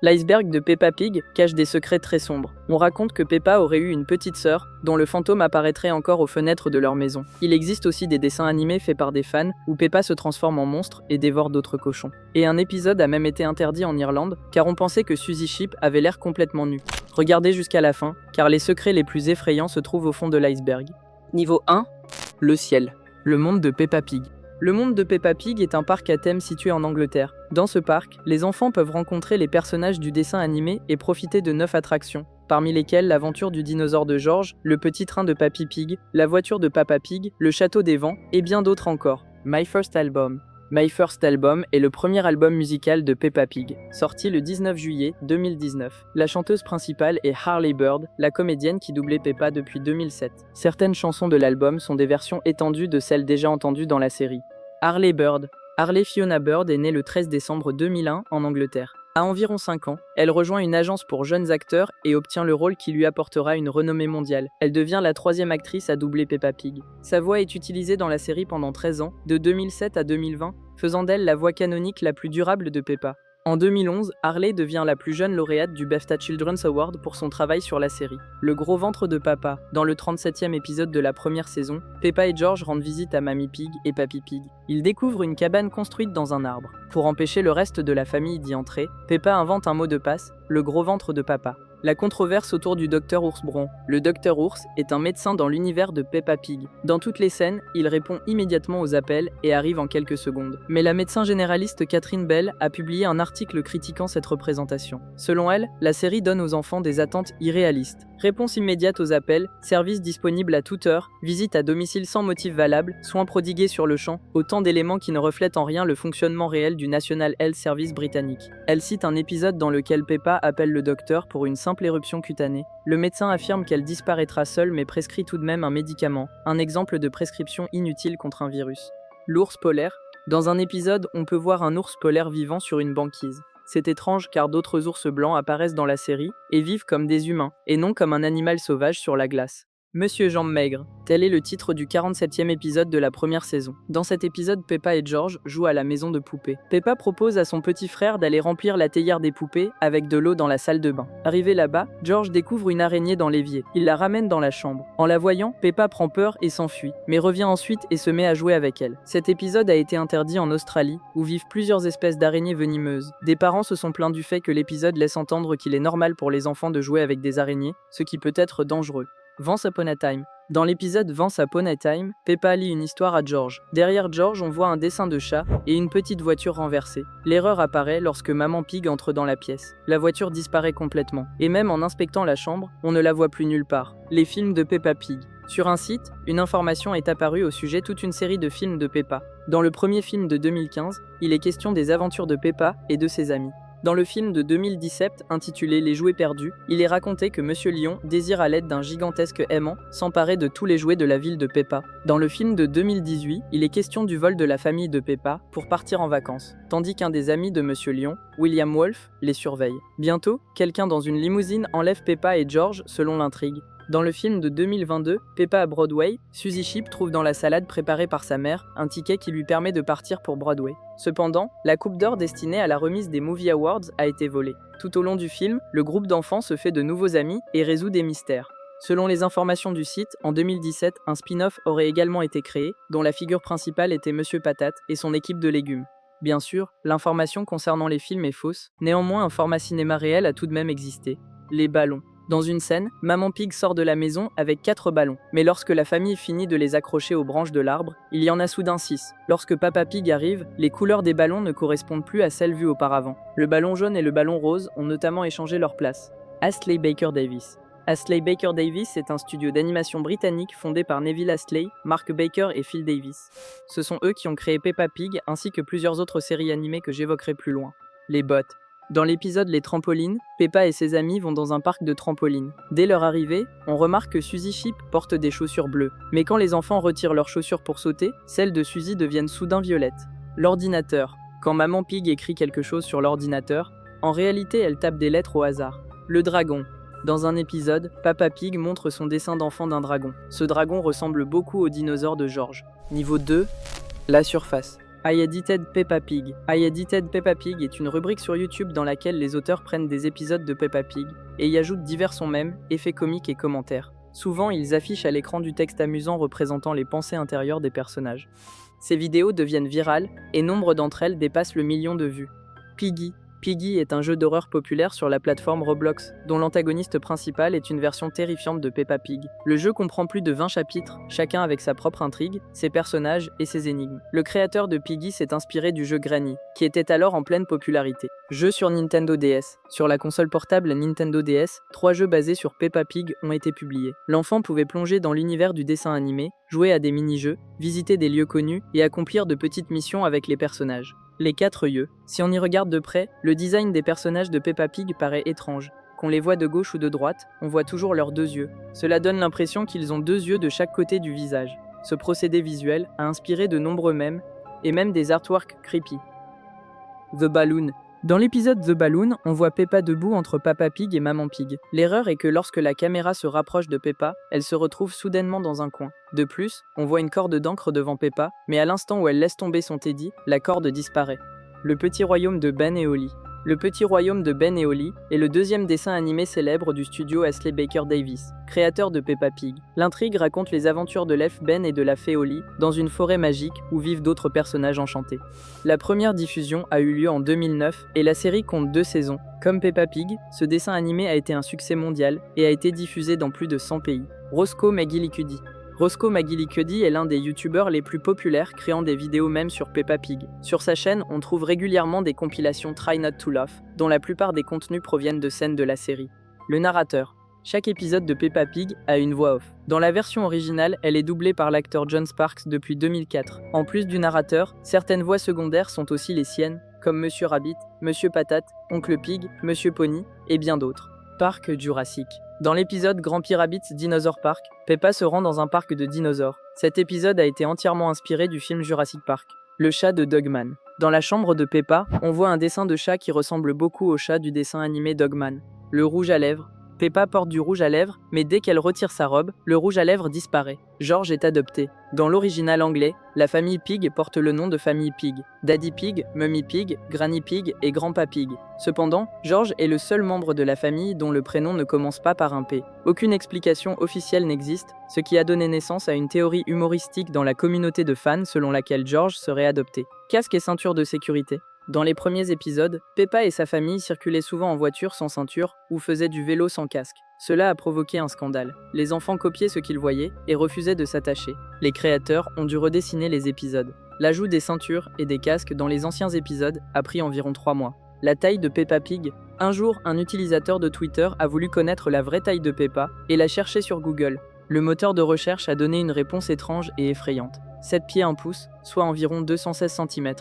L'iceberg de Peppa Pig cache des secrets très sombres. On raconte que Peppa aurait eu une petite sœur, dont le fantôme apparaîtrait encore aux fenêtres de leur maison. Il existe aussi des dessins animés faits par des fans, où Peppa se transforme en monstre et dévore d'autres cochons. Et un épisode a même été interdit en Irlande, car on pensait que Suzy Sheep avait l'air complètement nue. Regardez jusqu'à la fin, car les secrets les plus effrayants se trouvent au fond de l'iceberg. Niveau 1, le ciel. Le monde de Peppa Pig. Le monde de Peppa Pig est un parc à thème situé en Angleterre. Dans ce parc, les enfants peuvent rencontrer les personnages du dessin animé et profiter de 9 attractions, parmi lesquelles l'aventure du dinosaure de George, le petit train de Papi Pig, la voiture de Papa Pig, le château des vents et bien d'autres encore. My First Album. My First Album est le premier album musical de Peppa Pig, sorti le 19 juillet 2019. La chanteuse principale est Harley Bird, la comédienne qui doublait Peppa depuis 2007. Certaines chansons de l'album sont des versions étendues de celles déjà entendues dans la série. Harley Bird. Harley Fiona Bird est née le 13 décembre 2001 en Angleterre. À environ 5 ans, elle rejoint une agence pour jeunes acteurs et obtient le rôle qui lui apportera une renommée mondiale. Elle devient la 3e actrice à doubler Peppa Pig. Sa voix est utilisée dans la série pendant 13 ans, de 2007 à 2020, faisant d'elle la voix canonique la plus durable de Peppa. En 2011, Harley devient la plus jeune lauréate du BAFTA Children's Award pour son travail sur la série. Le gros ventre de Papa. Dans le 37e épisode de la première saison, Peppa et George rendent visite à Mamie Pig et Papi Pig. Ils découvrent une cabane construite dans un arbre. Pour empêcher le reste de la famille d'y entrer, Peppa invente un mot de passe, le gros ventre de Papa. La controverse autour du Dr Ours Bron. Le Dr Ours est un médecin dans l'univers de Peppa Pig. Dans toutes les scènes, il répond immédiatement aux appels et arrive en quelques secondes. Mais la médecin généraliste Catherine Bell a publié un article critiquant cette représentation. Selon elle, la série donne aux enfants des attentes irréalistes. Réponse immédiate aux appels, service disponible à toute heure, visite à domicile sans motif valable, soins prodigués sur le champ, autant d'éléments qui ne reflètent en rien le fonctionnement réel du National Health Service britannique. Elle cite un épisode dans lequel Peppa appelle le docteur pour une simple éruption cutanée. Le médecin affirme qu'elle disparaîtra seule mais prescrit tout de même un médicament, un exemple de prescription inutile contre un virus. L'ours polaire. Dans un épisode, on peut voir un ours polaire vivant sur une banquise. C'est étrange car d'autres ours blancs apparaissent dans la série et vivent comme des humains, et non comme un animal sauvage sur la glace. Monsieur Jambes Maigres, tel est le titre du 47e épisode de la première saison. Dans cet épisode, Peppa et George jouent à la maison de poupées. Peppa propose à son petit frère d'aller remplir la théière des poupées avec de l'eau dans la salle de bain. Arrivé là-bas, George découvre une araignée dans l'évier. Il la ramène dans la chambre. En la voyant, Peppa prend peur et s'enfuit, mais revient ensuite et se met à jouer avec elle. Cet épisode a été interdit en Australie, où vivent plusieurs espèces d'araignées venimeuses. Des parents se sont plaints du fait que l'épisode laisse entendre qu'il est normal pour les enfants de jouer avec des araignées, ce qui peut être dangereux. Once Upon a Time. Dans l'épisode Once Upon a Time, Peppa lit une histoire à George. Derrière George, on voit un dessin de chat et une petite voiture renversée. L'erreur apparaît lorsque Maman Pig entre dans la pièce. La voiture disparaît complètement. Et même en inspectant la chambre, on ne la voit plus nulle part. Les films de Peppa Pig. Sur un site, une information est apparue au sujet de toute une série de films de Peppa. Dans le premier film de 2015, il est question des aventures de Peppa et de ses amis. Dans le film de 2017 intitulé Les jouets perdus, il est raconté que Monsieur Lion désire à l'aide d'un gigantesque aimant s'emparer de tous les jouets de la ville de Peppa. Dans le film de 2018, il est question du vol de la famille de Peppa pour partir en vacances, tandis qu'un des amis de Monsieur Lion, William Wolf, les surveille. Bientôt, quelqu'un dans une limousine enlève Peppa et George selon l'intrigue. Dans le film de 2022, Peppa à Broadway, Suzy Sheep trouve dans la salade préparée par sa mère un ticket qui lui permet de partir pour Broadway. Cependant, la coupe d'or destinée à la remise des Movie Awards a été volée. Tout au long du film, le groupe d'enfants se fait de nouveaux amis et résout des mystères. Selon les informations du site, en 2017, un spin-off aurait également été créé, dont la figure principale était Monsieur Patate et son équipe de légumes. Bien sûr, l'information concernant les films est fausse, néanmoins un format cinéma réel a tout de même existé. Les ballons. Dans une scène, Maman Pig sort de la maison avec 4 ballons, mais lorsque la famille finit de les accrocher aux branches de l'arbre, il y en a soudain 6. Lorsque Papa Pig arrive, les couleurs des ballons ne correspondent plus à celles vues auparavant. Le ballon jaune et le ballon rose ont notamment échangé leur place. Astley Baker Davis. Astley Baker Davis est un studio d'animation britannique fondé par Neville Astley, Mark Baker et Phil Davis. Ce sont eux qui ont créé Peppa Pig ainsi que plusieurs autres séries animées que j'évoquerai plus loin. Les bottes. Dans l'épisode Les trampolines, Peppa et ses amis vont dans un parc de trampolines. Dès leur arrivée, on remarque que Suzy Sheep porte des chaussures bleues. Mais quand les enfants retirent leurs chaussures pour sauter, celles de Suzy deviennent soudain violettes. L'ordinateur. Quand Maman Pig écrit quelque chose sur l'ordinateur, en réalité elle tape des lettres au hasard. Le dragon. Dans un épisode, Papa Pig montre son dessin d'enfant d'un dragon. Ce dragon ressemble beaucoup au dinosaure de George. Niveau 2, la surface. I Edited Peppa Pig. I Edited Peppa Pig est une rubrique sur YouTube dans laquelle les auteurs prennent des épisodes de Peppa Pig et y ajoutent divers sons mèmes, effets comiques et commentaires. Souvent, ils affichent à l'écran du texte amusant représentant les pensées intérieures des personnages. Ces vidéos deviennent virales et nombre d'entre elles dépassent le million de vues. Piggy. Piggy est un jeu d'horreur populaire sur la plateforme Roblox, dont l'antagoniste principal est une version terrifiante de Peppa Pig. Le jeu comprend plus de 20 chapitres, chacun avec sa propre intrigue, ses personnages et ses énigmes. Le créateur de Piggy s'est inspiré du jeu Granny, qui était alors en pleine popularité. Jeu sur Nintendo DS. Sur la console portable Nintendo DS, 3 jeux basés sur Peppa Pig ont été publiés. L'enfant pouvait plonger dans l'univers du dessin animé, jouer à des mini-jeux, visiter des lieux connus et accomplir de petites missions avec les personnages. Les 4 yeux. Si on y regarde de près, le design des personnages de Peppa Pig paraît étrange. Qu'on les voit de gauche ou de droite, on voit toujours leurs 2 yeux. Cela donne l'impression qu'ils ont 2 yeux de chaque côté du visage. Ce procédé visuel a inspiré de nombreux mèmes, et même des artworks creepy. The Balloon. Dans l'épisode The Balloon, on voit Peppa debout entre Papa Pig et Maman Pig. L'erreur est que lorsque la caméra se rapproche de Peppa, elle se retrouve soudainement dans un coin. De plus, on voit une corde d'encre devant Peppa, mais à l'instant où elle laisse tomber son teddy, la corde disparaît. Le petit royaume de Ben et Holly. Le petit royaume de Ben et Holly est le deuxième dessin animé célèbre du studio Astley Baker Davis, créateur de Peppa Pig. L'intrigue raconte les aventures de l'elfe Ben et de la fée Holly dans une forêt magique où vivent d'autres personnages enchantés. La première diffusion a eu lieu en 2009 et la série compte 2 saisons. Comme Peppa Pig, ce dessin animé a été un succès mondial et a été diffusé dans plus de 100 pays. Roscoe McGillicuddy. Roscoe McGillicuddy est l'un des youtubeurs les plus populaires créant des vidéos même sur Peppa Pig. Sur sa chaîne, on trouve régulièrement des compilations Try Not to Laugh, dont la plupart des contenus proviennent de scènes de la série. Le narrateur. Chaque épisode de Peppa Pig a une voix off. Dans la version originale, elle est doublée par l'acteur John Sparks depuis 2004. En plus du narrateur, certaines voix secondaires sont aussi les siennes, comme Monsieur Rabbit, Monsieur Patate, Oncle Pig, Monsieur Pony et bien d'autres. Parc Jurassique. Dans l'épisode Grand Rabbit's Dinosaur Park, Peppa se rend dans un parc de dinosaures. Cet épisode a été entièrement inspiré du film Jurassic Park. Le chat de Dogman. Dans la chambre de Peppa, on voit un dessin de chat qui ressemble beaucoup au chat du dessin animé Dogman. Le rouge à lèvres. Peppa porte du rouge à lèvres, mais dès qu'elle retire sa robe, le rouge à lèvres disparaît. George est adopté. Dans l'original anglais, la famille Pig porte le nom de famille Pig. Daddy Pig, Mummy Pig, Granny Pig et Grandpa Pig. Cependant, George est le seul membre de la famille dont le prénom ne commence pas par un P. Aucune explication officielle n'existe, ce qui a donné naissance à une théorie humoristique dans la communauté de fans selon laquelle George serait adopté. Casque et ceinture de sécurité. Dans les premiers épisodes, Peppa et sa famille circulaient souvent en voiture sans ceinture ou faisaient du vélo sans casque. Cela a provoqué un scandale. Les enfants copiaient ce qu'ils voyaient et refusaient de s'attacher. Les créateurs ont dû redessiner les épisodes. L'ajout des ceintures et des casques dans les anciens épisodes a pris environ 3 mois. La taille de Peppa Pig. Un jour, un utilisateur de Twitter a voulu connaître la vraie taille de Peppa et l'a cherché sur Google. Le moteur de recherche a donné une réponse étrange et effrayante. 7 pieds 1 pouce, soit environ 216 cm.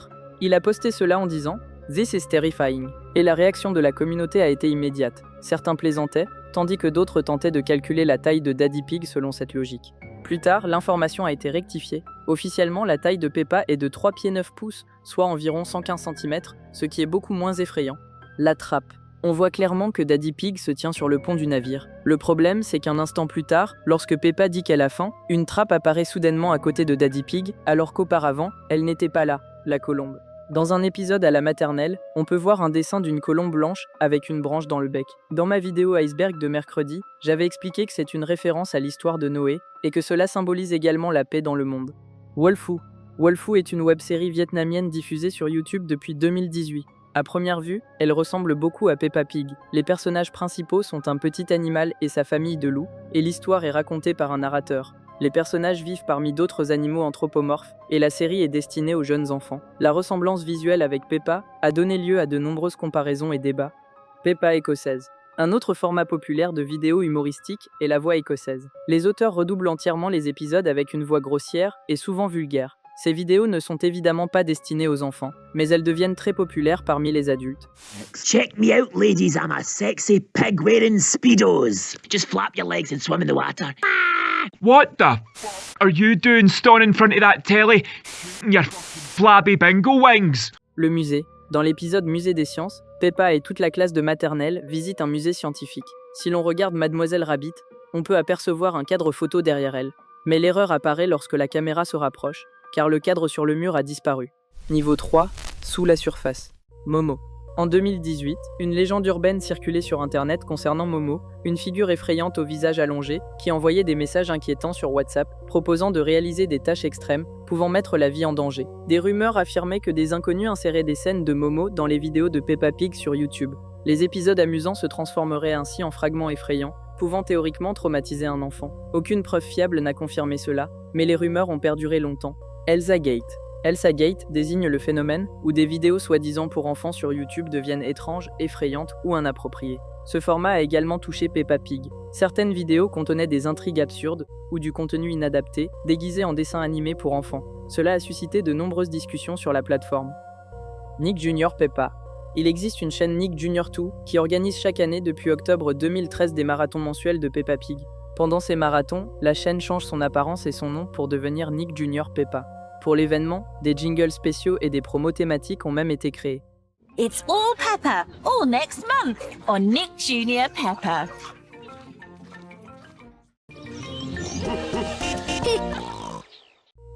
Il a posté cela en disant « This is terrifying » et la réaction de la communauté a été immédiate. Certains plaisantaient, tandis que d'autres tentaient de calculer la taille de Daddy Pig selon cette logique. Plus tard, l'information a été rectifiée. Officiellement, la taille de Peppa est de 3 pieds 9 pouces, soit environ 115 cm, ce qui est beaucoup moins effrayant. La trappe. On voit clairement que Daddy Pig se tient sur le pont du navire. Le problème, c'est qu'un instant plus tard, lorsque Peppa dit qu'elle a faim, une trappe apparaît soudainement à côté de Daddy Pig, alors qu'auparavant, elle n'était pas là, la colombe. Dans un épisode à la maternelle, on peut voir un dessin d'une colombe blanche avec une branche dans le bec. Dans ma vidéo Iceberg de mercredi, j'avais expliqué que c'est une référence à l'histoire de Noé et que cela symbolise également la paix dans le monde. Wolfu. Wolfu est une web-série vietnamienne diffusée sur YouTube depuis 2018. À première vue, elle ressemble beaucoup à Peppa Pig. Les personnages principaux sont un petit animal et sa famille de loups, et l'histoire est racontée par un narrateur. Les personnages vivent parmi d'autres animaux anthropomorphes, et la série est destinée aux jeunes enfants. La ressemblance visuelle avec Peppa a donné lieu à de nombreuses comparaisons et débats. Peppa écossaise. Un autre format populaire de vidéos humoristiques est la voix écossaise. Les auteurs redoublent entièrement les épisodes avec une voix grossière et souvent vulgaire. Ces vidéos ne sont évidemment pas destinées aux enfants, mais elles deviennent très populaires parmi les adultes. Check me out, ladies, I'm a sexy pig wearing Speedos. Just flap your legs and swim in the water. What the f are you doing standing in front of that telly? Your flabby bingo wings! Le musée. Dans l'épisode Musée des sciences, Peppa et toute la classe de maternelle visitent un musée scientifique. Si l'on regarde Mademoiselle Rabbit, on peut apercevoir un cadre photo derrière elle. Mais l'erreur apparaît lorsque la caméra se rapproche, car le cadre sur le mur a disparu. Niveau 3, sous la surface. Momo. En 2018, une légende urbaine circulait sur Internet concernant Momo, une figure effrayante au visage allongé qui envoyait des messages inquiétants sur WhatsApp, proposant de réaliser des tâches extrêmes, pouvant mettre la vie en danger. Des rumeurs affirmaient que des inconnus inséraient des scènes de Momo dans les vidéos de Peppa Pig sur YouTube. Les épisodes amusants se transformeraient ainsi en fragments effrayants, pouvant théoriquement traumatiser un enfant. Aucune preuve fiable n'a confirmé cela, mais les rumeurs ont perduré longtemps. Elsa Gate. Elsa Gate désigne le phénomène où des vidéos soi-disant pour enfants sur YouTube deviennent étranges, effrayantes ou inappropriées. Ce format a également touché Peppa Pig. Certaines vidéos contenaient des intrigues absurdes ou du contenu inadapté, déguisé en dessin animé pour enfants. Cela a suscité de nombreuses discussions sur la plateforme. Nick Jr. Peppa. Il existe une chaîne Nick Jr. 2 qui organise chaque année depuis octobre 2013 des marathons mensuels de Peppa Pig. Pendant ces marathons, la chaîne change son apparence et son nom pour devenir Nick Jr. Peppa. Pour l'événement, des jingles spéciaux et des promos thématiques ont même été créés. It's all Peppa, all next month on Nick Jr. Peppa.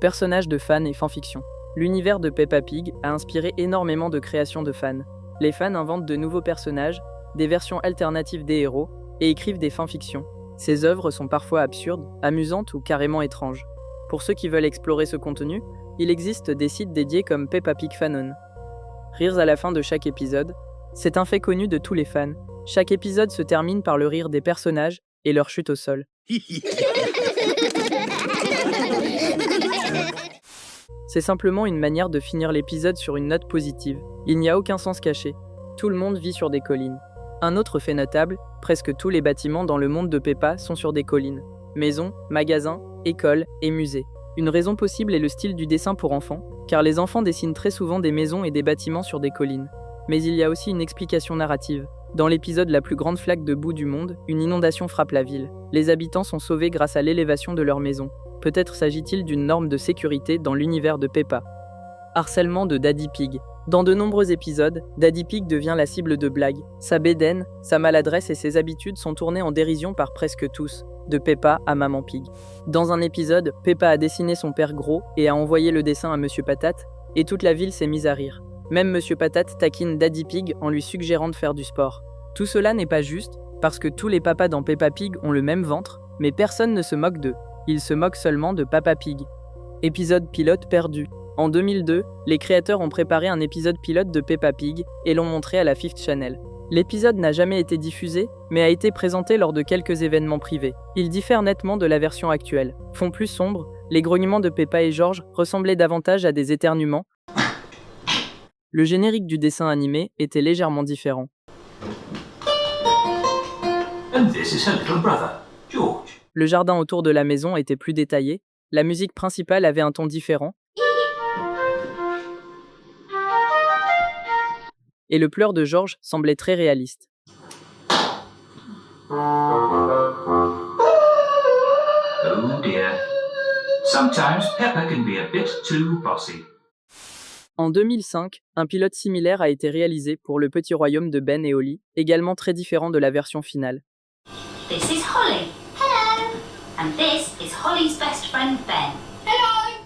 Personnages de fans et fanfiction. L'univers de Peppa Pig a inspiré énormément de créations de fans. Les fans inventent de nouveaux personnages, des versions alternatives des héros, et écrivent des fanfictions. Ces œuvres sont parfois absurdes, amusantes ou carrément étranges. Pour ceux qui veulent explorer ce contenu, il existe des sites dédiés comme Peppa Pig Fanon. Rires à la fin de chaque épisode. C'est un fait connu de tous les fans. Chaque épisode se termine par le rire des personnages et leur chute au sol. C'est simplement une manière de finir l'épisode sur une note positive. Il n'y a aucun sens caché. Tout le monde vit sur des collines. Un autre fait notable, presque tous les bâtiments dans le monde de Peppa sont sur des collines. Maisons, magasins, écoles et musées. Une raison possible est le style du dessin pour enfants, car les enfants dessinent très souvent des maisons et des bâtiments sur des collines. Mais il y a aussi une explication narrative. Dans l'épisode La plus grande flaque de boue du monde, une inondation frappe la ville. Les habitants sont sauvés grâce à l'élévation de leur maison. Peut-être s'agit-il d'une norme de sécurité dans l'univers de Peppa. Harcèlement de Daddy Pig. Dans de nombreux épisodes, Daddy Pig devient la cible de blagues. Sa bédaine, sa maladresse et ses habitudes sont tournées en dérision par presque tous, de Peppa à Maman Pig. Dans un épisode, Peppa a dessiné son père gros et a envoyé le dessin à Monsieur Patate, et toute la ville s'est mise à rire. Même Monsieur Patate taquine Daddy Pig en lui suggérant de faire du sport. Tout cela n'est pas juste, parce que tous les papas dans Peppa Pig ont le même ventre, mais personne ne se moque d'eux. Ils se moquent seulement de Papa Pig. Épisode pilote perdu. En 2002, les créateurs ont préparé un épisode pilote de Peppa Pig et l'ont montré à la Fifth Channel. L'épisode n'a jamais été diffusé, mais a été présenté lors de quelques événements privés. Il diffère nettement de la version actuelle. Fond plus sombre, les grognements de Peppa et George ressemblaient davantage à des éternuements. Le générique du dessin animé était légèrement différent. And this is her little brother, George. Le jardin autour de la maison était plus détaillé, la musique principale avait un ton différent, et le pleur de George semblait très réaliste. Oh dear. Sometimes Peppa can be a bit too bossy. En 2005, un pilote similaire a été réalisé pour Le Petit Royaume de Ben et Holly, également très différent de la version finale. This is Holly. Hello. And this is Holly's best friend Ben. Hello.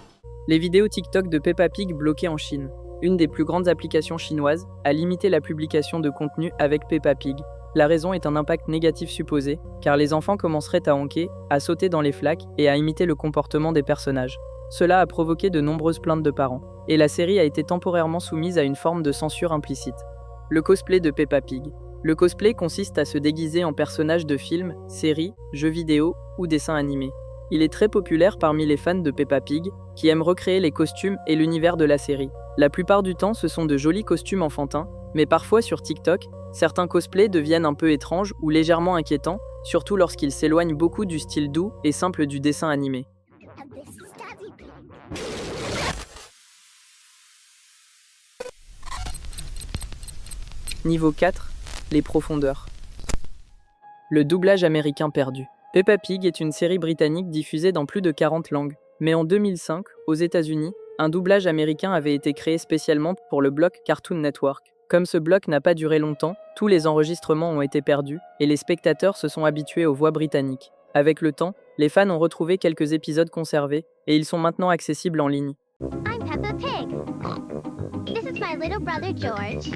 Les vidéos TikTok de Peppa Pig bloquées en Chine. Une des plus grandes applications chinoises a limité la publication de contenu avec Peppa Pig. La raison est un impact négatif supposé, car les enfants commenceraient à honquer, à sauter dans les flaques et à imiter le comportement des personnages. Cela a provoqué de nombreuses plaintes de parents, et la série a été temporairement soumise à une forme de censure implicite. Le cosplay de Peppa Pig. Le cosplay consiste à se déguiser en personnage de films, séries, jeux vidéo ou dessins animés. Il est très populaire parmi les fans de Peppa Pig, qui aiment recréer les costumes et l'univers de la série. La plupart du temps, ce sont de jolis costumes enfantins, mais parfois sur TikTok, certains cosplays deviennent un peu étranges ou légèrement inquiétants, surtout lorsqu'ils s'éloignent beaucoup du style doux et simple du dessin animé. Niveau 4, les profondeurs. Le doublage américain perdu. Peppa Pig est une série britannique diffusée dans plus de 40 langues. Mais en 2005, aux États-Unis, un doublage américain avait été créé spécialement pour le bloc Cartoon Network. Comme ce bloc n'a pas duré longtemps, tous les enregistrements ont été perdus et les spectateurs se sont habitués aux voix britanniques. Avec le temps, les fans ont retrouvé quelques épisodes conservés et ils sont maintenant accessibles en ligne. I'm Peppa Pig. my little brother George.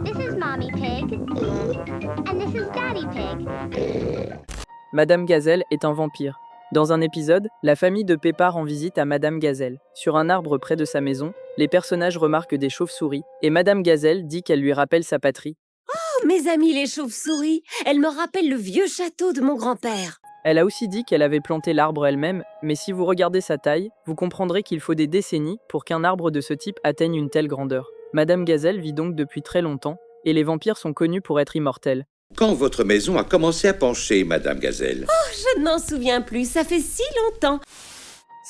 This is Mommy Pig. And this is Daddy Pig. Madame Gazelle est un vampire. Dans un épisode, la famille de Peppa rend visite à Madame Gazelle. Sur un arbre près de sa maison, les personnages remarquent des chauves-souris et Madame Gazelle dit qu'elle lui rappelle sa patrie. Oh, mes amis les chauves-souris, elles me rappellent le vieux château de mon grand-père. Elle a aussi dit qu'elle avait planté l'arbre elle-même, mais si vous regardez sa taille, vous comprendrez qu'il faut des décennies pour qu'un arbre de ce type atteigne une telle grandeur. Madame Gazelle vit donc depuis très longtemps, et les vampires sont connus pour être immortels. Quand votre maison a commencé à pencher, Madame Gazelle? Oh, je ne m'en souviens plus, ça fait si longtemps.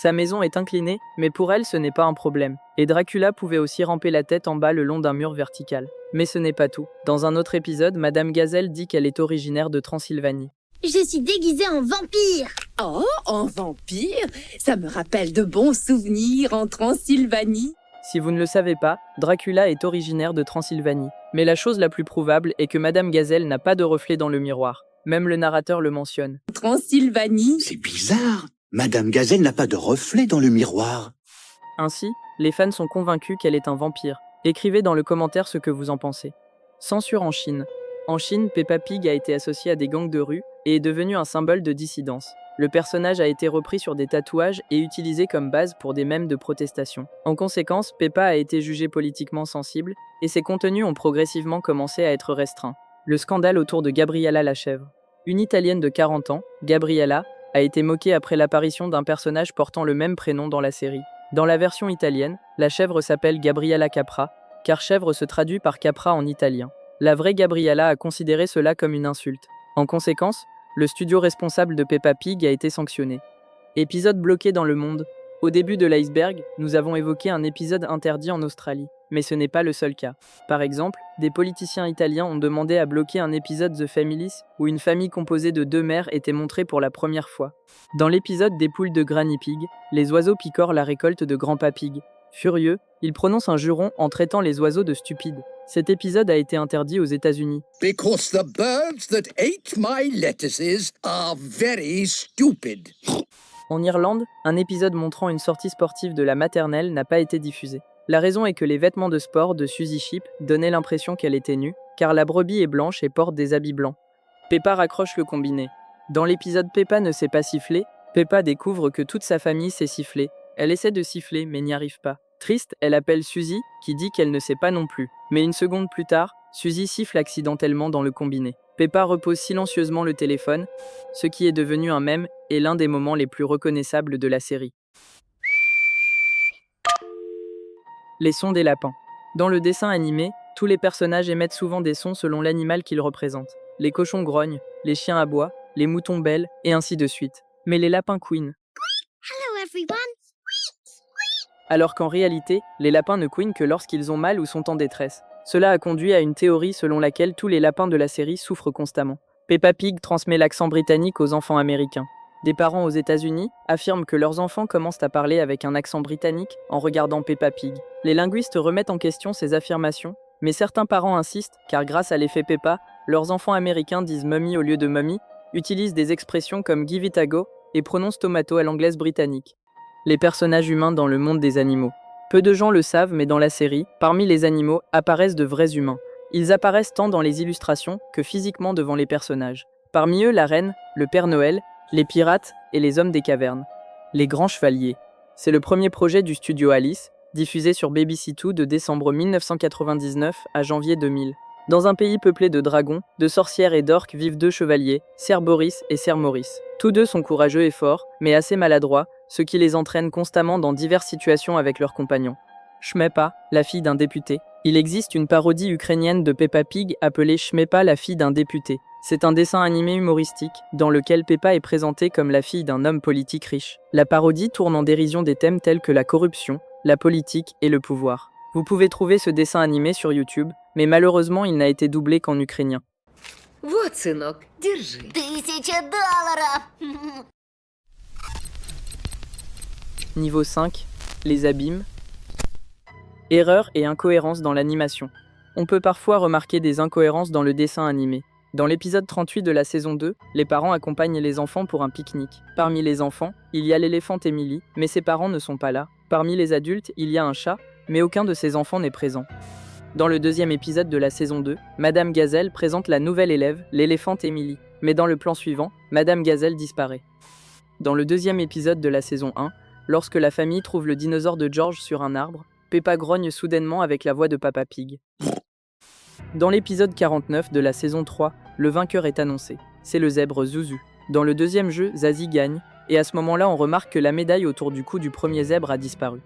Sa maison est inclinée, mais pour elle ce n'est pas un problème. Et Dracula pouvait aussi ramper la tête en bas le long d'un mur vertical. Mais ce n'est pas tout. Dans un autre épisode, Madame Gazelle dit qu'elle est originaire de Transylvanie. Je suis déguisée en vampire. Oh, en vampire? Ça me rappelle de bons souvenirs en Transylvanie. Si vous ne le savez pas, Dracula est originaire de Transylvanie. Mais la chose la plus prouvable est que Madame Gazelle n'a pas de reflet dans le miroir. Même le narrateur le mentionne. Transylvanie? C'est bizarre. Madame Gazelle n'a pas de reflet dans le miroir. Ainsi, les fans sont convaincus qu'elle est un vampire. Écrivez dans le commentaire ce que vous en pensez. Censure en Chine. En Chine, Peppa Pig a été associée à des gangs de rue et est devenue un symbole de dissidence. Le personnage a été repris sur des tatouages et utilisé comme base pour des mèmes de protestation. En conséquence, Peppa a été jugée politiquement sensible et ses contenus ont progressivement commencé à être restreints. Le scandale autour de Gabriella la chèvre. Une Italienne de 40 ans, Gabriella, a été moquée après l'apparition d'un personnage portant le même prénom dans la série. Dans la version italienne, la chèvre s'appelle Gabriella Capra, car chèvre se traduit par capra en italien. La vraie Gabriella a considéré cela comme une insulte. En conséquence, le studio responsable de Peppa Pig a été sanctionné. Épisode bloqué dans le monde. Au début de l'iceberg, nous avons évoqué un épisode interdit en Australie. Mais ce n'est pas le seul cas. Par exemple, des politiciens italiens ont demandé à bloquer un épisode The Families où une famille composée de 2 mères était montrée pour la première fois. Dans l'épisode des poules de Granny Pig, les oiseaux picorent la récolte de Grandpa Pig. Furieux, il prononce un juron en traitant les oiseaux de stupides. Cet épisode a été interdit aux États-Unis. Because the birds that ate my lettuces are very stupid. En Irlande, un épisode montrant une sortie sportive de la maternelle n'a pas été diffusé. La raison est que les vêtements de sport de Suzy Sheep donnaient l'impression qu'elle était nue, car la brebis est blanche et porte des habits blancs. Peppa raccroche le combiné. Dans l'épisode Peppa ne sait pas siffler, Peppa découvre que toute sa famille sait siffler. Elle essaie de siffler mais n'y arrive pas. Triste, elle appelle Suzy, qui dit qu'elle ne sait pas non plus. Mais une seconde plus tard, Suzy siffle accidentellement dans le combiné. Peppa repose silencieusement le téléphone, ce qui est devenu un mème et l'un des moments les plus reconnaissables de la série. Les sons des lapins. Dans le dessin animé, tous les personnages émettent souvent des sons selon l'animal qu'ils représentent. Les cochons grognent, les chiens aboient, les moutons bêlent, et ainsi de suite. Mais les lapins couinent. Hello everyone. Alors qu'en réalité, les lapins ne couinent que lorsqu'ils ont mal ou sont en détresse. Cela a conduit à une théorie selon laquelle tous les lapins de la série souffrent constamment. Peppa Pig transmet l'accent britannique aux enfants américains. Des parents aux États-Unis affirment que leurs enfants commencent à parler avec un accent britannique en regardant Peppa Pig. Les linguistes remettent en question ces affirmations, mais certains parents insistent car grâce à l'effet Peppa, leurs enfants américains disent mummy au lieu de mummy, utilisent des expressions comme give it a go et prononcent tomato à l'anglaise britannique. Les personnages humains dans le monde des animaux. Peu de gens le savent, mais dans la série, parmi les animaux apparaissent de vrais humains. Ils apparaissent tant dans les illustrations que physiquement devant les personnages. Parmi eux, la reine, le Père Noël, les pirates et les hommes des cavernes. Les grands chevaliers. C'est le premier projet du studio Alice, diffusé sur BBC2 de décembre 1999 à janvier 2000. Dans un pays peuplé de dragons, de sorcières et d'orques vivent 2 chevaliers, Ser Boris et Ser Maurice. Tous 2 sont courageux et forts, mais assez maladroits, ce qui les entraîne constamment dans diverses situations avec leurs compagnons. Shmepa, la fille d'un député. Il existe une parodie ukrainienne de Peppa Pig appelée Shmepa, la fille d'un député. C'est un dessin animé humoristique, dans lequel Peppa est présentée comme la fille d'un homme politique riche. La parodie tourne en dérision des thèmes tels que la corruption, la politique et le pouvoir. Vous pouvez trouver ce dessin animé sur YouTube, mais malheureusement il n'a été doublé qu'en ukrainien. Вот, сынок, держи. $1000. Niveau 5, les abîmes. Erreurs et incohérences dans l'animation. On peut parfois remarquer des incohérences dans le dessin animé. Dans l'épisode 38 de la saison 2, les parents accompagnent les enfants pour un pique-nique. Parmi les enfants, il y a l'éléphante Emily, mais ses parents ne sont pas là. Parmi les adultes, il y a un chat, mais aucun de ses enfants n'est présent. Dans le deuxième épisode de la saison 2, Madame Gazelle présente la nouvelle élève, l'éléphante Emily. Mais dans le plan suivant, Madame Gazelle disparaît. Dans le deuxième épisode de la saison 1, lorsque la famille trouve le dinosaure de George sur un arbre, Peppa grogne soudainement avec la voix de Papa Pig. Dans l'épisode 49 de la saison 3, le vainqueur est annoncé. C'est le zèbre Zuzu. Dans le deuxième jeu, Zazie gagne, et à ce moment-là on remarque que la médaille autour du cou du premier zèbre a disparu.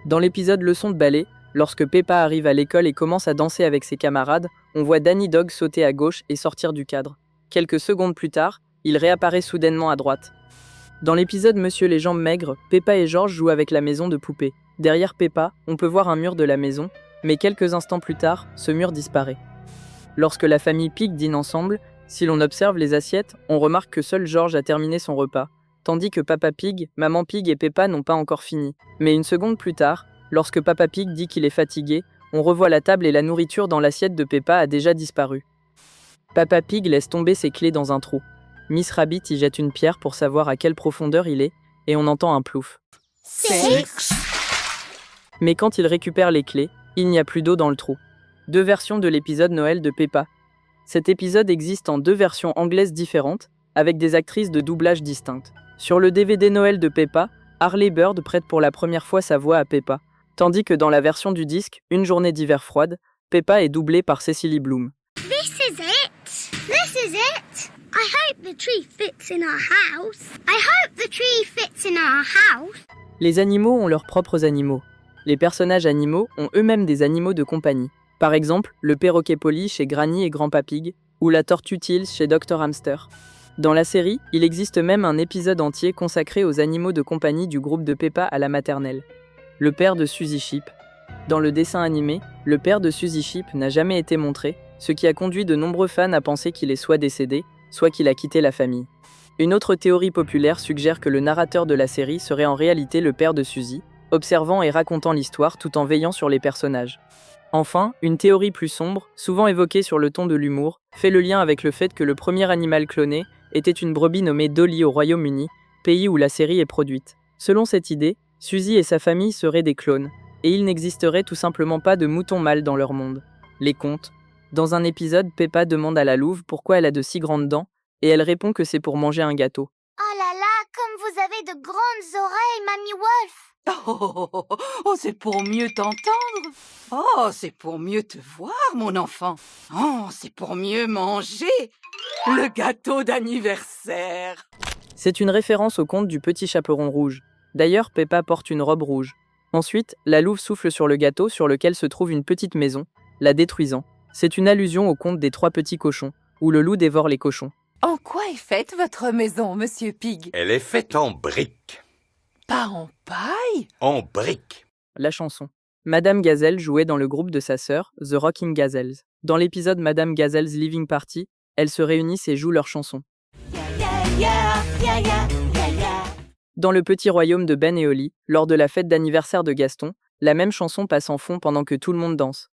Dans l'épisode Leçon de ballet, lorsque Peppa arrive à l'école et commence à danser avec ses camarades, on voit Danny Dog sauter à gauche et sortir du cadre. Quelques secondes plus tard, il réapparaît soudainement à droite. Dans l'épisode Monsieur les jambes maigres, Peppa et George jouent avec la maison de poupées. Derrière Peppa, on peut voir un mur de la maison, mais quelques instants plus tard, ce mur disparaît. Lorsque la famille Pig dîne ensemble, si l'on observe les assiettes, on remarque que seul George a terminé son repas, tandis que Papa Pig, Maman Pig et Peppa n'ont pas encore fini. Mais une seconde plus tard, lorsque Papa Pig dit qu'il est fatigué, on revoit la table et la nourriture dans l'assiette de Peppa a déjà disparu. Papa Pig laisse tomber ses clés dans un trou. Miss Rabbit y jette une pierre pour savoir à quelle profondeur il est, et on entend un plouf. 6. Mais quand il récupère les clés, il n'y a plus d'eau dans le trou. 2 versions de l'épisode Noël de Peppa. Cet épisode existe en 2 versions anglaises différentes, avec des actrices de doublage distinctes. Sur le DVD Noël de Peppa, Harley Bird prête pour la première fois sa voix à Peppa, tandis que dans la version du disque Une journée d'hiver froide, Peppa est doublée par Cecily Bloom. This is it. This is it. I hope the tree fits in our house. I hope the tree fits in our house. Les animaux ont leurs propres animaux. Les personnages animaux ont eux-mêmes des animaux de compagnie. Par exemple, le perroquet Polly chez Granny et Grandpa Pig, ou la tortue Tills chez Dr Hamster. Dans la série, il existe même un épisode entier consacré aux animaux de compagnie du groupe de Peppa à la maternelle. Le père de Suzy Sheep. Dans le dessin animé, le père de Suzy Sheep n'a jamais été montré, ce qui a conduit de nombreux fans à penser qu'il est soit décédé, soit qu'il a quitté la famille. Une autre théorie populaire suggère que le narrateur de la série serait en réalité le père de Suzy, observant et racontant l'histoire tout en veillant sur les personnages. Enfin, une théorie plus sombre, souvent évoquée sur le ton de l'humour, fait le lien avec le fait que le premier animal cloné était une brebis nommée Dolly au Royaume-Uni, pays où la série est produite. Selon cette idée, Suzy et sa famille seraient des clones, et il n'existerait tout simplement pas de moutons mâles dans leur monde. Les contes. Dans un épisode, Peppa demande à la louve pourquoi elle a de si grandes dents, et elle répond que c'est pour manger un gâteau. Oh là là, comme vous avez de grandes oreilles, Mamie Wolf. Oh, c'est pour mieux t'entendre. Oh, c'est pour mieux te voir, mon enfant. Oh, c'est pour mieux manger le gâteau d'anniversaire. C'est une référence au conte du petit chaperon rouge. D'ailleurs, Peppa porte une robe rouge. Ensuite, la louve souffle sur le gâteau sur lequel se trouve une petite maison, la détruisant. C'est une allusion au conte des 3 petits cochons, où le loup dévore les cochons. En quoi est faite votre maison, Monsieur Pig? Elle est faite en briques. Pas en paille? En briques. La chanson. Madame Gazelle jouait dans le groupe de sa sœur, The Rocking Gazelles. Dans l'épisode Madame Gazelle's Living Party, elles se réunissent et jouent leur chanson. Dans le petit royaume de Ben et Holly, lors de la fête d'anniversaire de Gaston, la même chanson passe en fond pendant que tout le monde danse.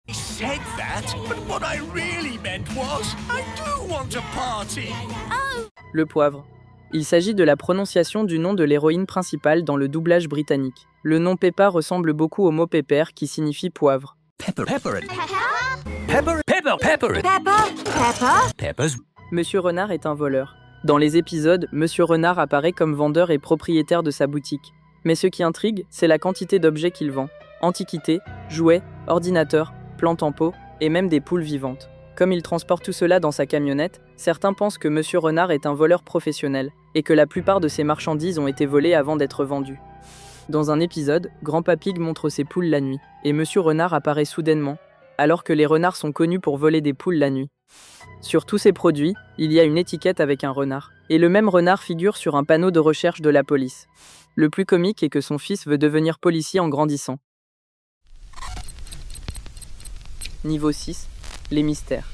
Le poivre. Il s'agit de la prononciation du nom de l'héroïne principale dans le doublage britannique. Le nom Peppa ressemble beaucoup au mot pepper qui signifie poivre. Monsieur Renard est un voleur. Dans les épisodes, Monsieur Renard apparaît comme vendeur et propriétaire de sa boutique. Mais ce qui intrigue, c'est la quantité d'objets qu'il vend. Antiquités, jouets, ordinateurs, plantes en pot et même des poules vivantes. Comme il transporte tout cela dans sa camionnette, certains pensent que Monsieur Renard est un voleur professionnel et que la plupart de ses marchandises ont été volées avant d'être vendues. Dans un épisode, Grandpa Pig montre ses poules la nuit et Monsieur Renard apparaît soudainement, alors que les renards sont connus pour voler des poules la nuit. Sur tous ces produits, il y a une étiquette avec un renard, et le même renard figure sur un panneau de recherche de la police. Le plus comique est que son fils veut devenir policier en grandissant. Niveau 6. Les mystères.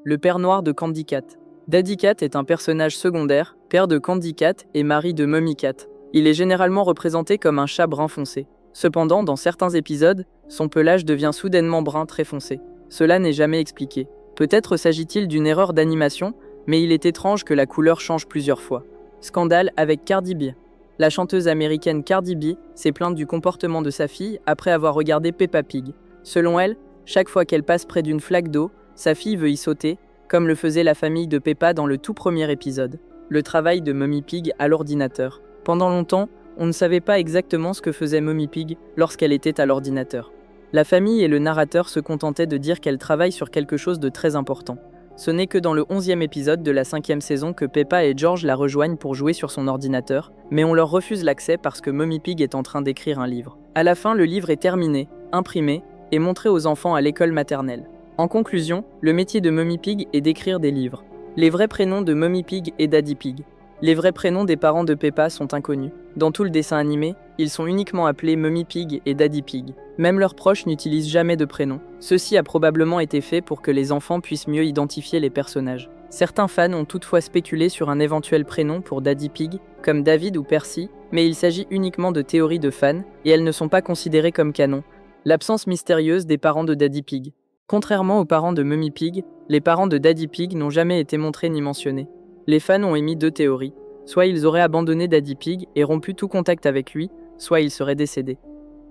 Le père noir de Candy Cat. Daddy Cat est un personnage secondaire, père de Candy Cat et mari de Mummy Cat. Il est généralement représenté comme un chat brun foncé. Cependant, dans certains épisodes, son pelage devient soudainement brun très foncé. Cela n'est jamais expliqué. Peut-être s'agit-il d'une erreur d'animation, mais il est étrange que la couleur change plusieurs fois. Scandale avec Cardi B. La chanteuse américaine Cardi B s'est plainte du comportement de sa fille après avoir regardé Peppa Pig. Selon elle, chaque fois qu'elle passe près d'une flaque d'eau, sa fille veut y sauter, comme le faisait la famille de Peppa dans le tout premier épisode. Le travail de Mummy Pig à l'ordinateur. Pendant longtemps, on ne savait pas exactement ce que faisait Mummy Pig lorsqu'elle était à l'ordinateur. La famille et le narrateur se contentaient de dire qu'elle travaille sur quelque chose de très important. Ce n'est que dans le 11e épisode de la 5e saison que Peppa et George la rejoignent pour jouer sur son ordinateur, mais on leur refuse l'accès parce que Mummy Pig est en train d'écrire un livre. À la fin, le livre est terminé, imprimé et montré aux enfants à l'école maternelle. En conclusion, le métier de Mummy Pig est d'écrire des livres. Les vrais prénoms de Mummy Pig et Daddy Pig. Les vrais prénoms des parents de Peppa sont inconnus. Dans tout le dessin animé, ils sont uniquement appelés Mummy Pig et Daddy Pig. Même leurs proches n'utilisent jamais de prénom. Ceci a probablement été fait pour que les enfants puissent mieux identifier les personnages. Certains fans ont toutefois spéculé sur un éventuel prénom pour Daddy Pig, comme David ou Percy, mais il s'agit uniquement de théories de fans, et elles ne sont pas considérées comme canon. L'absence mystérieuse des parents de Daddy Pig. Contrairement aux parents de Mummy Pig, les parents de Daddy Pig n'ont jamais été montrés ni mentionnés. Les fans ont émis deux théories. Soit ils auraient abandonné Daddy Pig et rompu tout contact avec lui, soit il serait décédé.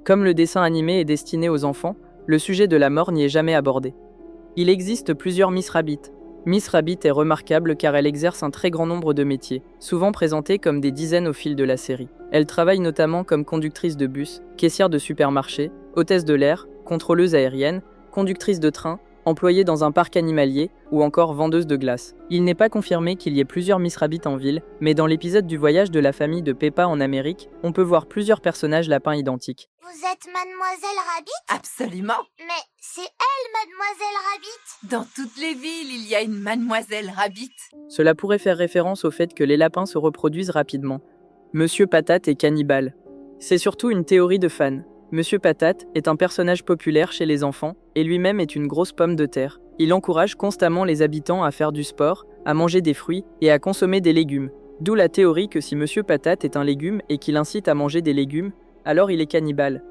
Comme le dessin animé est destiné aux enfants, le sujet de la mort n'y est jamais abordé. Il existe plusieurs Miss Rabbit. Miss Rabbit est remarquable car elle exerce un très grand nombre de métiers, souvent présentés comme des dizaines au fil de la série. Elle travaille notamment comme conductrice de bus, caissière de supermarché, hôtesse de l'air, contrôleuse aérienne, conductrice de train, employée dans un parc animalier ou encore vendeuse de glace. Il n'est pas confirmé qu'il y ait plusieurs Miss Rabbit en ville, mais dans l'épisode du voyage de la famille de Peppa en Amérique, on peut voir plusieurs personnages lapins identiques. Vous êtes Mademoiselle Rabbit? Absolument. Mais c'est elle, Mademoiselle Rabbit? Dans toutes les villes, il y a une Mademoiselle Rabbit. Cela pourrait faire référence au fait que les lapins se reproduisent rapidement. Monsieur Patate est cannibale. C'est surtout une théorie de fans. Monsieur Patate est un personnage populaire chez les enfants et lui-même est une grosse pomme de terre. Il encourage constamment les habitants à faire du sport, à manger des fruits et à consommer des légumes. D'où la théorie que si Monsieur Patate est un légume et qu'il incite à manger des légumes, alors il est cannibale.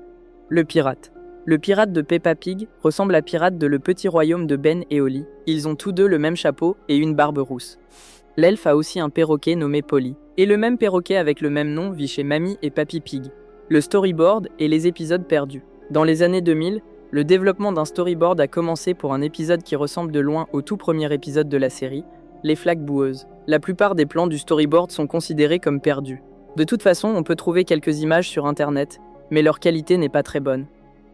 Le pirate. Le pirate de Peppa Pig ressemble à pirate de Le Petit Royaume de Ben et Holly. Ils ont tous deux le même chapeau et une barbe rousse. L'elfe a aussi un perroquet nommé Polly. Et le même perroquet avec le même nom vit chez Mamie et Papy Pig. Le storyboard et les épisodes perdus. Dans les années 2000, le développement d'un storyboard a commencé pour un épisode qui ressemble de loin au tout premier épisode de la série, les flaques boueuses. La plupart des plans du storyboard sont considérés comme perdus. De toute façon, on peut trouver quelques images sur internet, mais leur qualité n'est pas très bonne.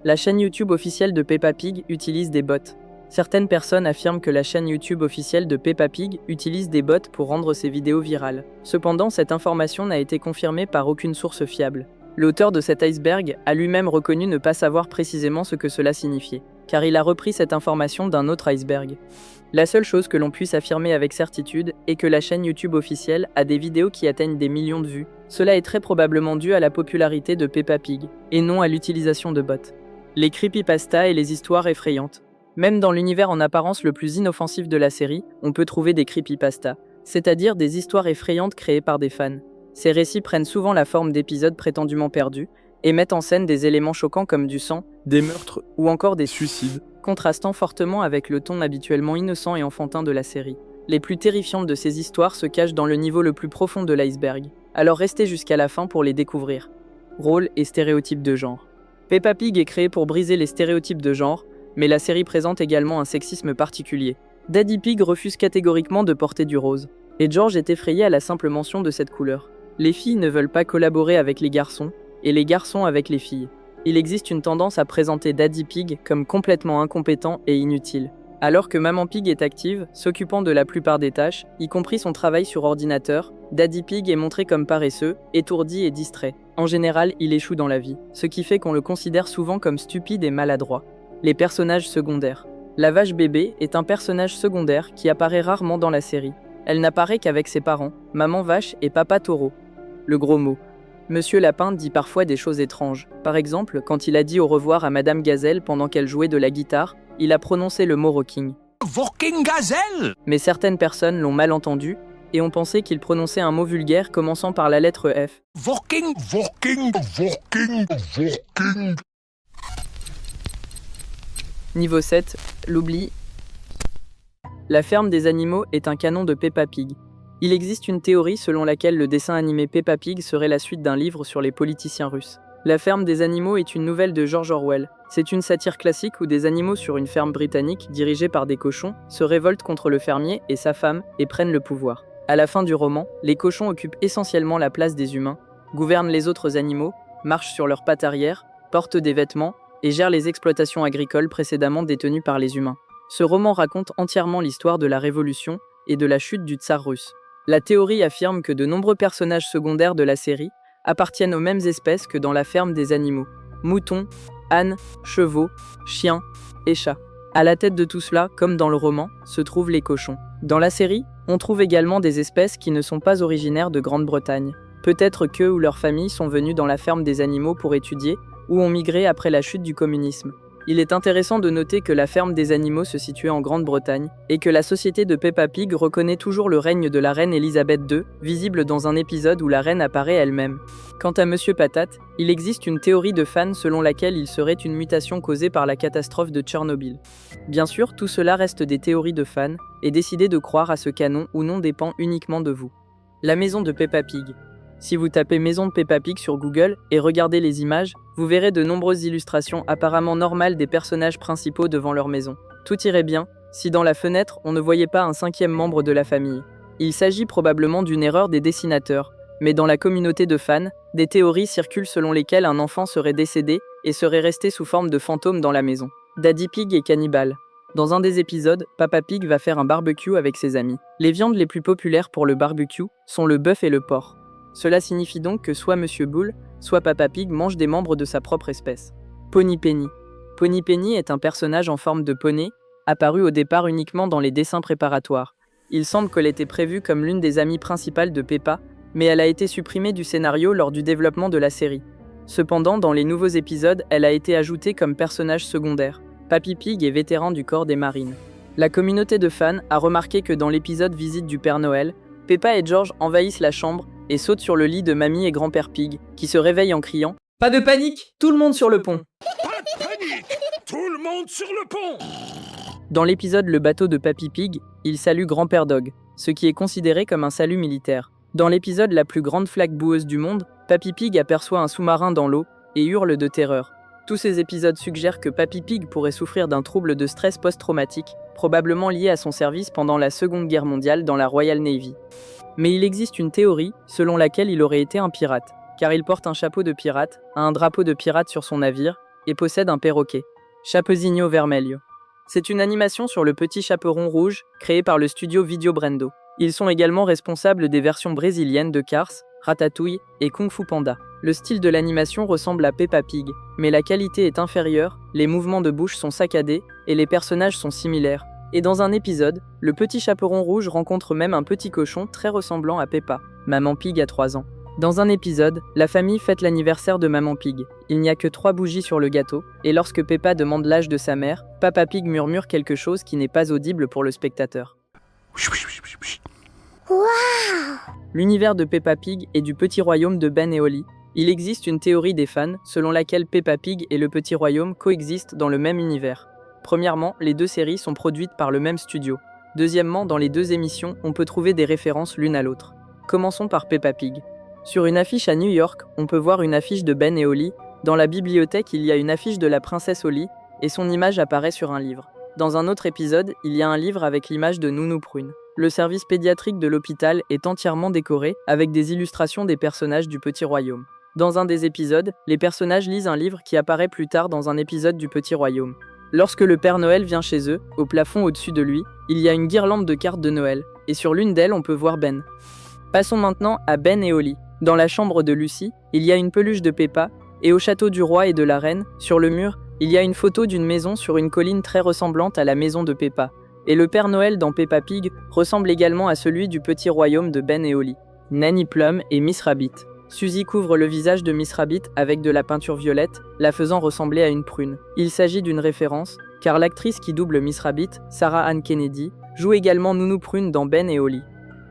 La chaîne YouTube officielle de Peppa Pig utilise des bots. Certaines personnes affirment que la chaîne YouTube officielle de Peppa Pig utilise des bots pour rendre ses vidéos virales. Cependant, cette information n'a été confirmée par aucune source fiable. L'auteur de cet iceberg a lui-même reconnu ne pas savoir précisément ce que cela signifiait, car il a repris cette information d'un autre iceberg. La seule chose que l'on puisse affirmer avec certitude est que la chaîne YouTube officielle a des vidéos qui atteignent des millions de vues. Cela est très probablement dû à la popularité de Peppa Pig, et non à l'utilisation de bots. Les creepypastas et les histoires effrayantes. Même dans l'univers en apparence le plus inoffensif de la série, on peut trouver des creepypastas, c'est-à-dire des histoires effrayantes créées par des fans. Ces récits prennent souvent la forme d'épisodes prétendument perdus et mettent en scène des éléments choquants comme du sang, des meurtres ou encore des suicides, contrastant fortement avec le ton habituellement innocent et enfantin de la série. Les plus terrifiantes de ces histoires se cachent dans le niveau le plus profond de l'iceberg, alors restez jusqu'à la fin pour les découvrir. Rôles et stéréotypes de genre. Peppa Pig est créée pour briser les stéréotypes de genre, mais la série présente également un sexisme particulier. Daddy Pig refuse catégoriquement de porter du rose, et George est effrayé à la simple mention de cette couleur. Les filles ne veulent pas collaborer avec les garçons, et les garçons avec les filles. Il existe une tendance à présenter Daddy Pig comme complètement incompétent et inutile. Alors que Maman Pig est active, s'occupant de la plupart des tâches, y compris son travail sur ordinateur, Daddy Pig est montré comme paresseux, étourdi et distrait. En général, il échoue dans la vie, ce qui fait qu'on le considère souvent comme stupide et maladroit. Les personnages secondaires. La vache bébé est un personnage secondaire qui apparaît rarement dans la série. Elle n'apparaît qu'avec ses parents, Maman Vache et Papa Taureau. Le gros mot. Monsieur Lapin dit parfois des choses étranges. Par exemple, quand il a dit au revoir à Madame Gazelle pendant qu'elle jouait de la guitare, il a prononcé le mot rocking. Working Gazelle! Mais certaines personnes l'ont mal entendu et ont pensé qu'il prononçait un mot vulgaire commençant par la lettre F. Working. Niveau 7, l'oubli. La ferme des animaux est un canon de Peppa Pig. Il existe une théorie selon laquelle le dessin animé Peppa Pig serait la suite d'un livre sur les politiciens russes. La ferme des animaux est une nouvelle de George Orwell. C'est une satire classique où des animaux sur une ferme britannique, dirigée par des cochons, se révoltent contre le fermier et sa femme et prennent le pouvoir. À la fin du roman, les cochons occupent essentiellement la place des humains, gouvernent les autres animaux, marchent sur leurs pattes arrière, portent des vêtements et gèrent les exploitations agricoles précédemment détenues par les humains. Ce roman raconte entièrement l'histoire de la Révolution et de la chute du tsar russe. La théorie affirme que de nombreux personnages secondaires de la série appartiennent aux mêmes espèces que dans la ferme des animaux. Moutons, ânes, chevaux, chiens et chats. À la tête de tout cela, comme dans le roman, se trouvent les cochons. Dans la série, on trouve également des espèces qui ne sont pas originaires de Grande-Bretagne. Peut-être qu'eux ou leurs familles sont venus dans la ferme des animaux pour étudier ou ont migré après la chute du communisme. Il est intéressant de noter que la ferme des animaux se situait en Grande-Bretagne et que la société de Peppa Pig reconnaît toujours le règne de la reine Elisabeth II, visible dans un épisode où la reine apparaît elle-même. Quant à Monsieur Patate, il existe une théorie de fans selon laquelle il serait une mutation causée par la catastrophe de Tchernobyl. Bien sûr, tout cela reste des théories de fans, et décider de croire à ce canon ou non dépend uniquement de vous. La maison de Peppa Pig. Si vous tapez maison de Peppa Pig sur Google et regardez les images, vous verrez de nombreuses illustrations apparemment normales des personnages principaux devant leur maison. Tout irait bien si dans la fenêtre on ne voyait pas un cinquième membre de la famille. Il s'agit probablement d'une erreur des dessinateurs, mais dans la communauté de fans, des théories circulent selon lesquelles un enfant serait décédé et serait resté sous forme de fantôme dans la maison. Daddy Pig est cannibale. Dans un des épisodes, Papa Pig va faire un barbecue avec ses amis. Les viandes les plus populaires pour le barbecue sont le bœuf et le porc. Cela signifie donc que soit Monsieur Bull, soit Papa Pig mange des membres de sa propre espèce. Pony Penny. Pony Penny est un personnage en forme de poney, apparu au départ uniquement dans les dessins préparatoires. Il semble qu'elle était prévue comme l'une des amies principales de Peppa, mais elle a été supprimée du scénario lors du développement de la série. Cependant, dans les nouveaux épisodes, elle a été ajoutée comme personnage secondaire. Papy Pig est vétéran du corps des marines. La communauté de fans a remarqué que dans l'épisode Visite du Père Noël, Peppa et George envahissent la chambre et sautent sur le lit de Mamie et Grand-Père Pig, qui se réveillent en criant « Pas de panique, tout le monde sur le pont !» Pas de panique! Tout le monde sur le pont! Dans l'épisode Le bateau de Papy Pig, il salue Grand-Père Dog, ce qui est considéré comme un salut militaire. Dans l'épisode La plus grande flaque boueuse du monde, Papy Pig aperçoit un sous-marin dans l'eau et hurle de terreur. Tous ces épisodes suggèrent que Papy Pig pourrait souffrir d'un trouble de stress post-traumatique, probablement lié à son service pendant la Seconde Guerre mondiale dans la Royal Navy. Mais il existe une théorie selon laquelle il aurait été un pirate, car il porte un chapeau de pirate, a un drapeau de pirate sur son navire et possède un perroquet, Chapeuzinho Vermelho. C'est une animation sur le petit chaperon rouge créée par le studio Video Brando. Ils sont également responsables des versions brésiliennes de Cars, Ratatouille et Kung Fu Panda. Le style de l'animation ressemble à Peppa Pig, mais la qualité est inférieure, les mouvements de bouche sont saccadés et les personnages sont similaires. Et dans un épisode, le petit chaperon rouge rencontre même un petit cochon très ressemblant à Peppa. Maman Pig a 3 ans. Dans un épisode, la famille fête l'anniversaire de Maman Pig. Il n'y a que 3 bougies sur le gâteau, et lorsque Peppa demande l'âge de sa mère, Papa Pig murmure quelque chose qui n'est pas audible pour le spectateur. Wow! L'univers de Peppa Pig est du Petit Royaume de Ben et Holly. Il existe une théorie des fans selon laquelle Peppa Pig et le Petit Royaume coexistent dans le même univers. Premièrement, les 2 séries sont produites par le même studio. Deuxièmement, dans les 2 émissions, on peut trouver des références l'une à l'autre. Commençons par Peppa Pig. Sur une affiche à New York, on peut voir une affiche de Ben et Holly. Dans la bibliothèque, il y a une affiche de la princesse Holly, et son image apparaît sur un livre. Dans un autre épisode, il y a un livre avec l'image de Nounou Prune. Le service pédiatrique de l'hôpital est entièrement décoré, avec des illustrations des personnages du Petit Royaume. Dans un des épisodes, les personnages lisent un livre qui apparaît plus tard dans un épisode du Petit Royaume. Lorsque le Père Noël vient chez eux, au plafond au-dessus de lui, il y a une guirlande de cartes de Noël, et sur l'une d'elles, on peut voir Ben. Passons maintenant à Ben et Holly. Dans la chambre de Lucie, il y a une peluche de Peppa, et au château du roi et de la reine, sur le mur, il y a une photo d'une maison sur une colline très ressemblante à la maison de Peppa. Et le Père Noël dans Peppa Pig ressemble également à celui du Petit Royaume de Ben et Holly. Nanny Plum et Miss Rabbit. Suzy couvre le visage de Miss Rabbit avec de la peinture violette, la faisant ressembler à une prune. Il s'agit d'une référence, car l'actrice qui double Miss Rabbit, Sarah Ann Kennedy, joue également Nounou Prune dans Ben et Holly.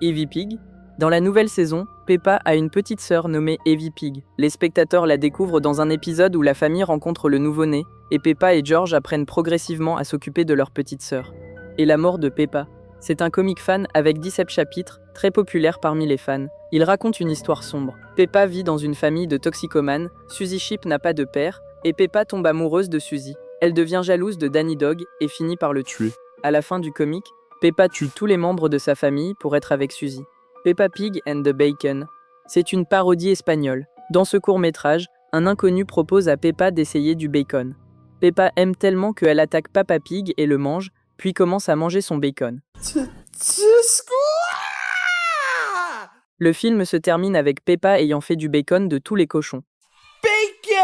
Evie Pig. Dans la nouvelle saison, Peppa a une petite sœur nommée Evie Pig. Les spectateurs la découvrent dans un épisode où la famille rencontre le nouveau-né, et Peppa et George apprennent progressivement à s'occuper de leur petite sœur. Et la mort de Peppa. C'est un comic fan avec 17 chapitres, très populaire parmi les fans. Il raconte une histoire sombre. Peppa vit dans une famille de toxicomanes, Suzy Chip n'a pas de père, et Peppa tombe amoureuse de Suzy. Elle devient jalouse de Danny Dog et finit par le tuer. À la fin du comic, Peppa tue tous les membres de sa famille pour être avec Suzy. Peppa Pig and the Bacon. C'est une parodie espagnole. Dans ce court-métrage, un inconnu propose à Peppa d'essayer du bacon. Peppa aime tellement qu'elle attaque Peppa Pig et le mange, puis commence à manger son bacon. Le film se termine avec Peppa ayant fait du bacon de tous les cochons. Bacon!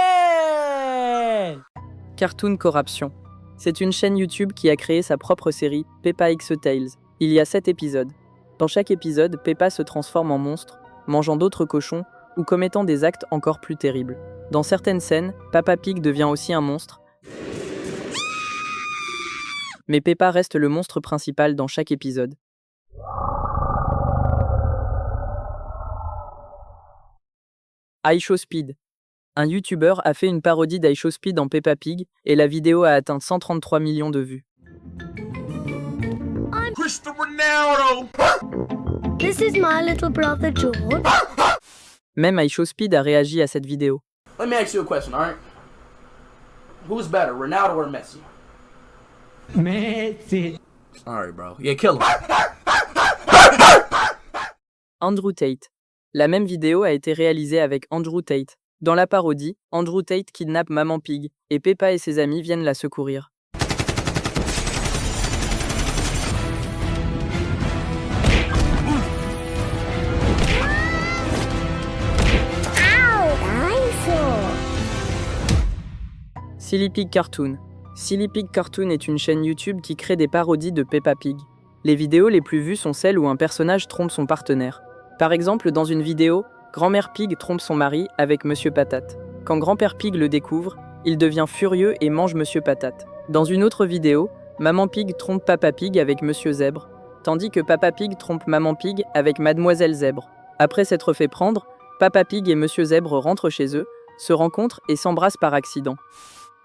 Cartoon Corruption. C'est une chaîne YouTube qui a créé sa propre série, Peppa X Tales. Il y a 7 épisodes. Dans chaque épisode, Peppa se transforme en monstre, mangeant d'autres cochons ou commettant des actes encore plus terribles. Dans certaines scènes, Peppa Pig devient aussi un monstre, mais Peppa reste le monstre principal dans chaque épisode. iShowSpeed. Un YouTuber a fait une parodie d'iShowSpeed en Peppa Pig et la vidéo a atteint 133 millions de vues. This is my little brother George. Même iShowSpeed a réagi à cette vidéo. Let me ask you a question, alright? Who's better, Ronaldo or Messi? Messi. Alright, bro. Yeah, kill him. Andrew Tate. La même vidéo a été réalisée avec Andrew Tate. Dans la parodie, Andrew Tate kidnappe Maman Pig et Peppa et ses amis viennent la secourir. Silly Pig Cartoon. Silly Pig Cartoon est une chaîne YouTube qui crée des parodies de Peppa Pig. Les vidéos les plus vues sont celles où un personnage trompe son partenaire. Par exemple, dans une vidéo, Grand-mère Pig trompe son mari avec Monsieur Patate. Quand Grand-père Pig le découvre, il devient furieux et mange Monsieur Patate. Dans une autre vidéo, Maman Pig trompe Papa Pig avec Monsieur Zèbre, tandis que Papa Pig trompe Maman Pig avec Mademoiselle Zèbre. Après s'être fait prendre, Papa Pig et Monsieur Zèbre rentrent chez eux, se rencontrent et s'embrassent par accident.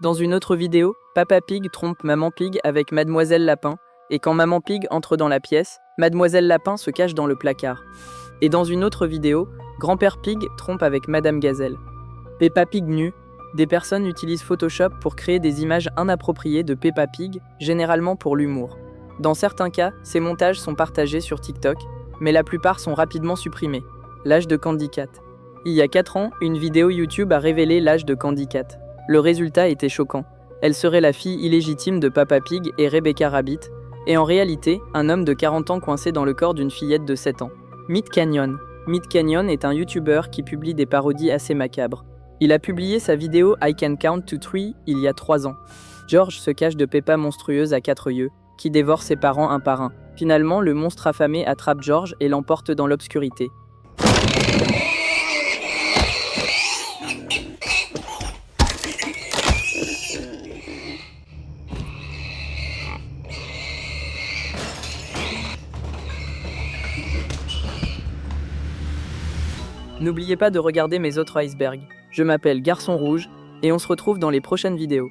Dans une autre vidéo, Papa Pig trompe Maman Pig avec Mademoiselle Lapin, et quand Maman Pig entre dans la pièce, Mademoiselle Lapin se cache dans le placard. Et dans une autre vidéo, Grand-père Pig trompe avec Madame Gazelle. Peppa Pig nue. Des personnes utilisent Photoshop pour créer des images inappropriées de Peppa Pig, généralement pour l'humour. Dans certains cas, ces montages sont partagés sur TikTok, mais la plupart sont rapidement supprimés. L'âge de Candy Cat. Il y a 4 ans, une vidéo YouTube a révélé l'âge de Candy Cat. Le résultat était choquant. Elle serait la fille illégitime de Peppa Pig et Rebecca Rabbit, et en réalité, un homme de 40 ans coincé dans le corps d'une fillette de 7 ans. Meat Canyon. Meat Canyon est un YouTuber qui publie des parodies assez macabres. Il a publié sa vidéo I Can Count to 3 il y a 3 ans. George se cache de Peppa monstrueuse à 4 yeux, qui dévore ses parents un par un. Finalement, le monstre affamé attrape George et l'emporte dans l'obscurité. N'oubliez pas de regarder mes autres icebergs. Je m'appelle Garçon Rouge et on se retrouve dans les prochaines vidéos.